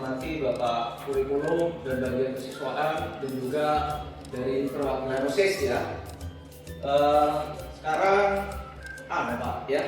hormati Bapak Kurikulum dan bagian kesiswaan dan juga dari perwakilan OSIS ya. Sekarang Pak ya,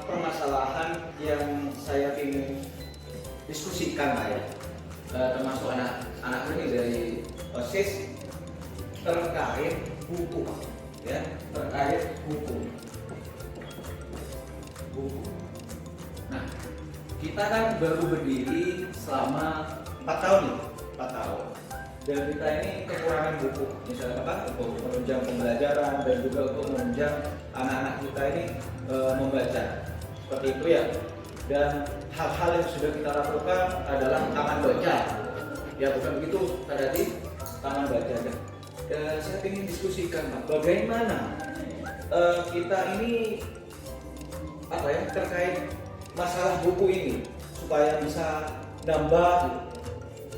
permasalahan yang saya ingin diskusikan lah ya, termasuk anak-anak ini dari OSIS terkait buku ya, terkait buku. Nah, kita kan baru berdiri selama 4 tahun nih, 4 tahun. Dan kita ini kekurangan buku, misalnya untuk menunjang pembelajaran dan juga untuk menunjang anak-anak kita ini membaca, seperti itu ya. Dan hal-hal yang sudah kita lakukan adalah taman baca, ya bukan begitu tadi, taman baca. Dan saya ingin diskusikan bagaimana kita ini terkait masalah buku ini supaya bisa nambah,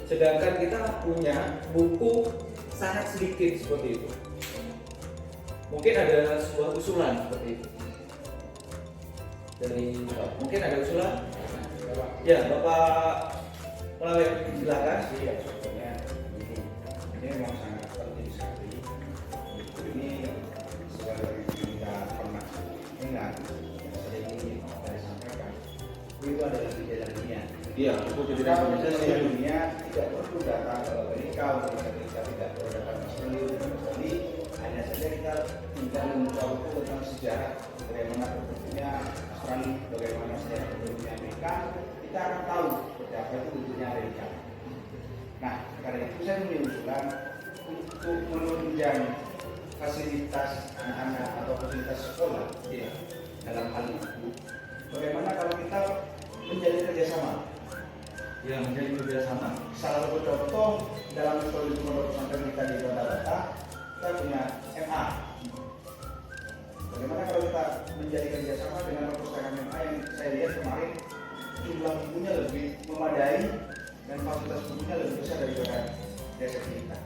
sedangkan kita punya buku sangat sedikit seperti itu. Mungkin ada sebuah usulan seperti itu dari mungkin ada usulan ya Bapak Melawet, silakan. Iya, sebetulnya ini memang sangat penting sekali. Ini sebagai kita pernah ingat yang sering ini saya sampaikan, itu adalah gejala dunia. Iya, buku Jendela dunia tidak perlu datang ke Amerika untuk kita tidak perlu datang ke Australia, hanya saja kita tinggal membuka buku tentang sejarah bagaimana bentuknya Australia, bagaimana sejarah bentuknya Amerika, kita akan tahu seperti apa itu bentuknya Amerika. Nah, karena itu saya mengusulkan untuk menunjang fasilitas anak-anak atau fasilitas sekolah ya, dalam hal itu, bagaimana kalau kita menjadi kerjasama? Ya, menjadi kerjasama. Salah satu contoh dalam metode pondok pesantren kita di Kota Batak, kita punya MA. Bagaimana kalau kita menjadi kerjasama dengan perpustakaan MA yang saya lihat kemarin jumlah bukunya lebih memadai dan fasilitas bukunya lebih besar daripada desa kita.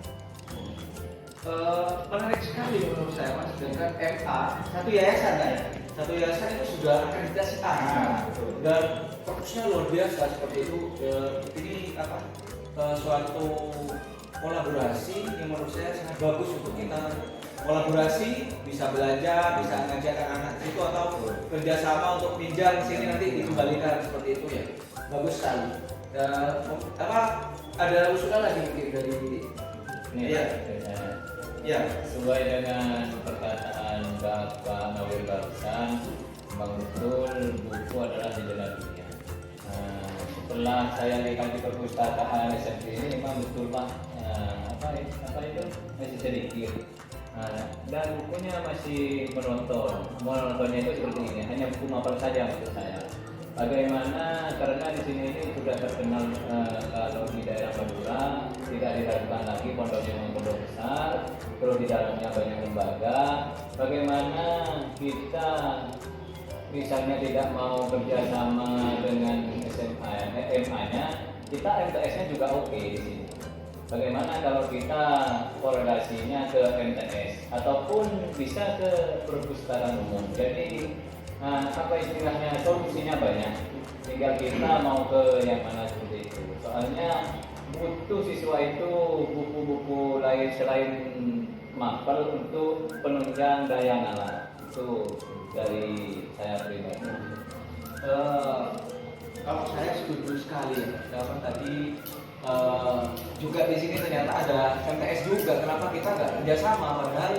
Menarik sekali menurut saya Mas, dengan MA satu yayasan ya, satu yayasan itu sudah akreditasi A dan fokusnya luar biasa seperti itu. Ini suatu kolaborasi yang menurut saya sangat bagus untuk kita kolaborasi, bisa belajar, bisa mengajarkan anak itu atau kerjasama untuk pinjam sini nanti dikembalikan seperti itu ya, bagus sekali. Ada usulan lagi mungkin dari ya, sesuai dengan perkataan Bapak Nawir barusan, memang betul buku adalah jendela dunia. Setelah saya lihat di perpustakaan SMP ini memang betul Pak, apa itu masih sedikit. Dan bukunya masih menontonnya itu seperti ini, hanya buku novel saja menurut saya. Bagaimana karena di sini ini sudah terkenal kalau di daerah Madura tidak diragukan lagi pondoknya memang pondok besar, terus di dalamnya banyak lembaga. Bagaimana kita misalnya tidak mau kerjasama dengan SMA-nya, kita MTS-nya juga oke di sini. Bagaimana kalau kita korelasinya ke MTS ataupun bisa ke perpustakaan umum? Jadi istilahnya solusinya banyak. Tinggal kita mau ke yang mana seperti itu. Soalnya butuh siswa itu buku-buku lain selain mapel untuk penunjang daya nalar. Itu dari saya pribadi. Kalau saya setuju sekali ya, karena tadi juga di sini ternyata ada MTS juga. Kenapa kita nggak kerjasama? Padahal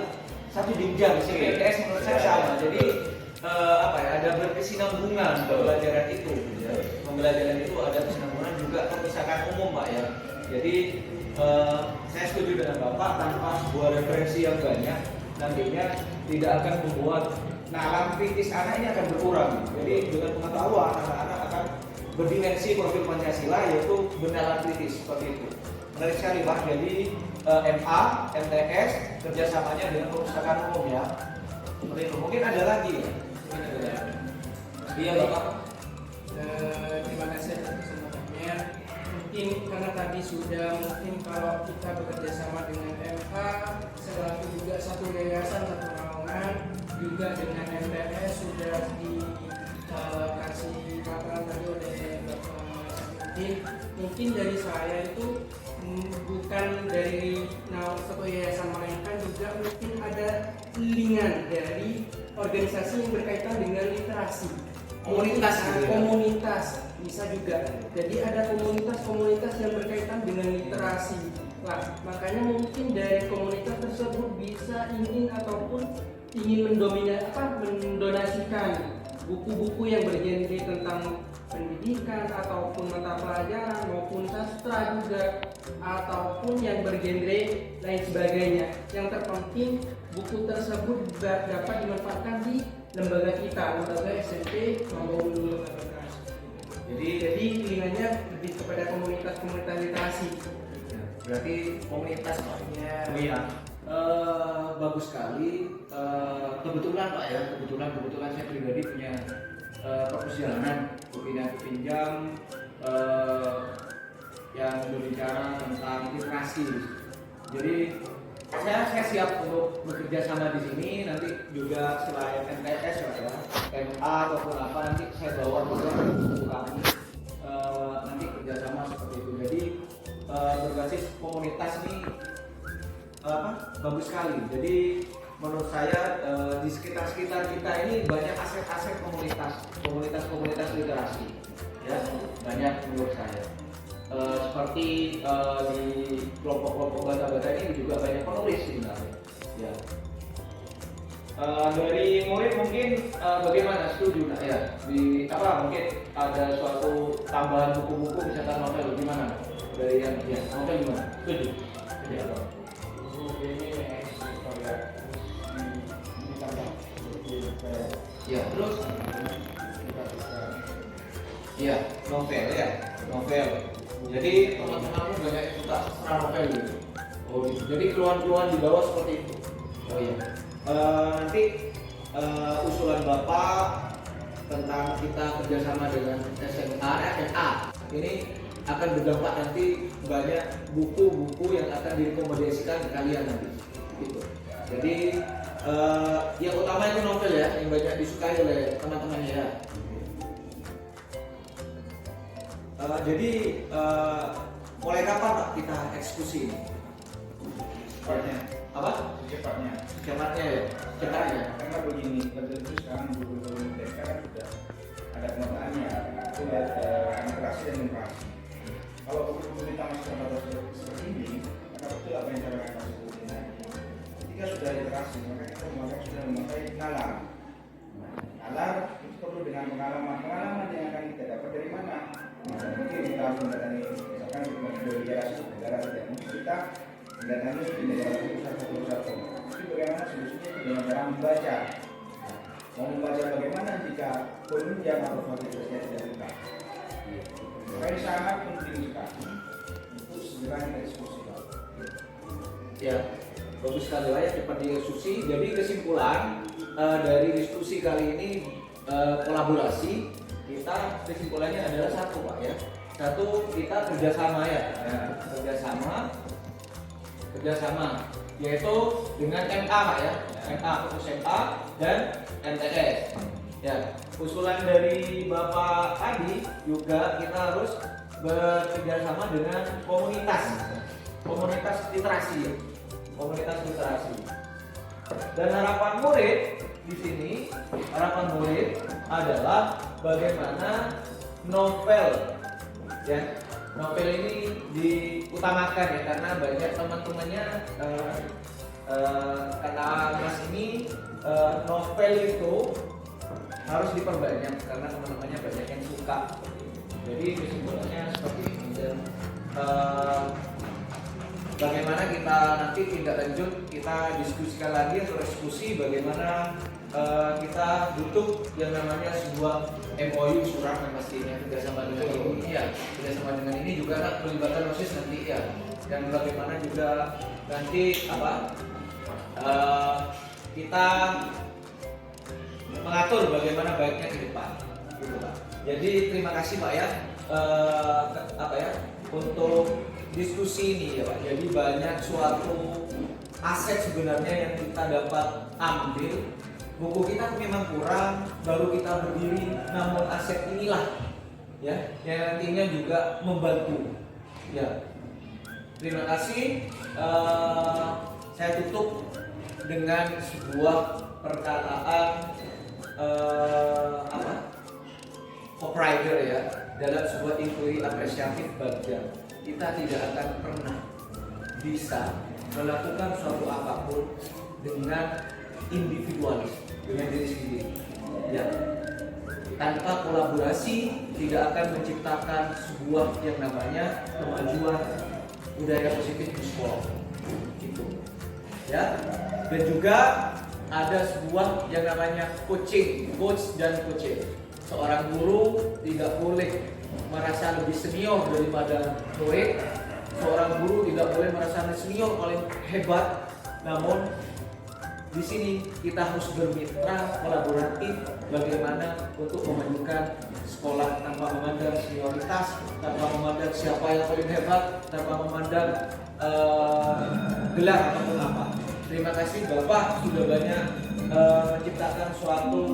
satu jenjang sih MTS menurut saya sama. Jadi ada berkesinambungan pembelajaran itu. Pembelajaran itu ada kesinambungan juga perpustakaan umum Pak ya. Jadi saya setuju dengan Bapak, tanpa sebuah referensi yang banyak nantinya tidak akan membuat nalar kritis anak ini akan berkurang. Jadi dengan pengetahuan anak-anak akan berdimensi profil Pancasila, yaitu bernalar kritis seperti itu. Menarik sekali Pak. Jadi MA, MTS kerjasamanya dengan perpustakaan umum ya. Seperti itu. Mungkin ada lagi ya? Iya Bapak. Terima kasih atas kesempatannya. Mungkin karena tadi sudah mungkin kalau kita bekerja sama dengan MA selaku juga satu yayasan, satu naungan, juga dengan MTS sudah dikasih paparan tadi oleh Bapak Samuti mungkin dari saya itu bukan dari satu yayasan, melainkan juga mungkin ada lingan dari organisasi yang berkaitan dengan literasi. Komunitas gitu ya? Komunitas bisa juga. Jadi ada komunitas-komunitas yang berkaitan dengan literasi. Nah, makanya mungkin dari komunitas tersebut bisa ingin mendonasikan buku-buku yang bergenre tentang pendidikan ataupun mata pelajaran maupun sastra juga, ataupun yang bergenre lain sebagainya. Yang terpenting buku tersebut dapat dimanfaatkan di lembaga kita, lembaga SMP maupun lembaga literasi. Jadi pilihannya lebih kepada komunitas literasi. Berarti komunitas Pak. Iya. Bagus sekali. Kebetulan Pak ya, kebetulan saya pribadi punya perjalanan buku yang pinjam yang berbicara tentang literasi. Jadi saya siap untuk bekerja sama di sini. Nanti juga selain MTS ya, MA ataupun apa, nanti saya bawa juga buku kami nanti kerjasama seperti itu. Jadi berbasis komunitas ini bagus sekali. Jadi menurut saya di sekitar kita ini banyak aset-aset komunitas literasi ya, banyak menurut saya. Seperti di kelompok-kelompok baca-baca ini juga banyak penulis sebenarnya ya. Dari murid mungkin bagaimana, setuju nggak ya mungkin ada suatu tambahan buku-buku misalkan novel, gimana dari yang novel gimana, setuju ya? Ya, terus ya novel. Jadi teman-temanmu banyak yang suka sastra novel gitu. Oh gitu. Jadi keluhan-keluhan di bawah seperti itu. Oh iya. Nanti usulan Bapak tentang kita kerjasama dengan SMA ini akan berdampak nanti banyak buku-buku yang akan direkomendasikan ke kalian nanti. Gitu. Jadi yang utama itu novel ya, yang banyak disukai oleh teman-temannya ya. Jadi mulai kapan Pak kita eksekusi ini? Cepatnya. Apa? Cepatnya. Cepatnya ya? Cepatnya. Karena begini, tentu sekarang buku-buku TK kan sudah ada penataannya, itu literasi dan literasi. Kalau buku-buku kita masih terbatas seperti ini, maka betul apa yang saya kasih bukunya. Ketika sudah literasi, maka kita sudah memakai nalar. Nalar itu perlu dengan pengalaman yang akan kita dapat dari mana? Mungkin kita harus mendatangi, misalkan kita bicara suatu negara saja, mungkin kita mendatangi negara satu. Tapi bagaimana solusinya dengan cara membaca? Mau membaca bagaimana jika penunjang atau fasilitasnya tidak lengkap? Makanya sangat penting sekali untuk segera kita diskusi. Ya, bagus sekali lah ya, cepat dieksekusi. Jadi kesimpulan dari diskusi kali ini kolaborasi, kita kesimpulannya adalah satu Pak ya. Satu, kita kerjasama ya, kerjasama yaitu dengan MA Pak ya, MA fokus MA dan MTS. Ya, usulan dari Bapak tadi juga kita harus bekerjasama dengan komunitas literasi. Dan harapan murid di sini, adalah bagaimana novel ini diutamakan ya, karena banyak teman-temannya kata Mas ini novel itu harus diperbanyak karena teman-temannya banyak yang suka. Jadi kesimpulannya seperti ini. Dan bagaimana kita nanti tindak lanjut, kita diskusikan lagi atau diskusi bagaimana kita butuh yang namanya sebuah MOU, surat yang pastinya kerjasama dengan ini ya, kerjasama dengan ini juga kan pelibatan OSIS nanti ya, dan bagaimana juga nanti kita mengatur bagaimana baiknya ke depan gitu Pak. Jadi terima kasih Pak ya untuk diskusi ini ya Pak. Jadi banyak suatu aset sebenarnya yang kita dapat ambil. Buku kita memang kurang, baru kita berdiri, namun aset inilah ya, yang nantinya juga membantu. Ya, terima kasih. Saya tutup dengan sebuah perkataan Copywriter ya, dalam sebuah inquiry apresiatif bagian kita tidak akan pernah bisa melakukan suatu apapun dengan individualis, dengan diri sendiri. Ya, tanpa kolaborasi tidak akan menciptakan sebuah yang namanya kemajuan budaya positif di sekolah. Gitu. Ya, dan juga ada sebuah yang namanya coaching, coach dan coaching. Seorang guru tidak boleh merasa lebih senior daripada murid. Seorang guru tidak boleh merasa senior paling hebat. Namun di sini kita harus bermitra kolaboratif bagaimana untuk memajukan sekolah tanpa memandang senioritas, tanpa memandang siapa yang paling hebat, tanpa memandang gelar ataupun apa. Terima kasih Bapak sudah banyak menciptakan suatu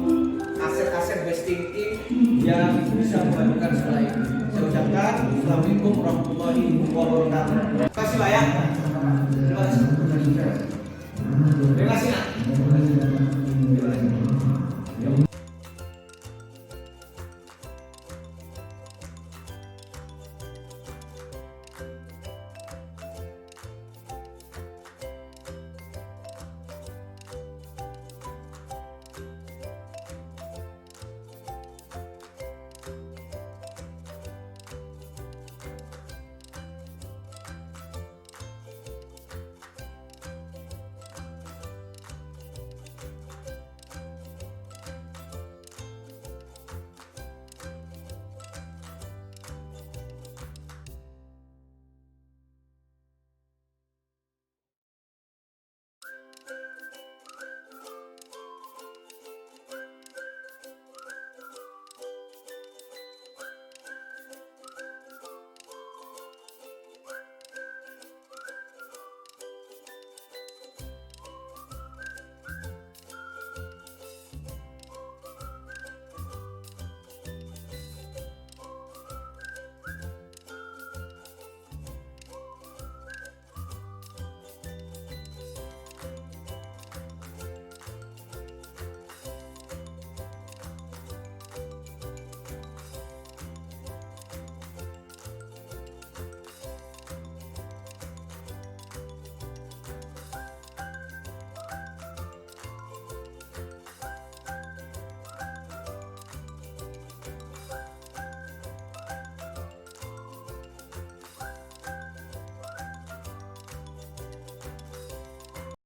aset-aset best thinking yang bisa memajukan sekolah ini. Saya ucapkan Assalamualaikum warahmatullahi wabarakatuh. Terima kasih Pak ya. Terima kasih. Terima kasih Nak. Terima kasih.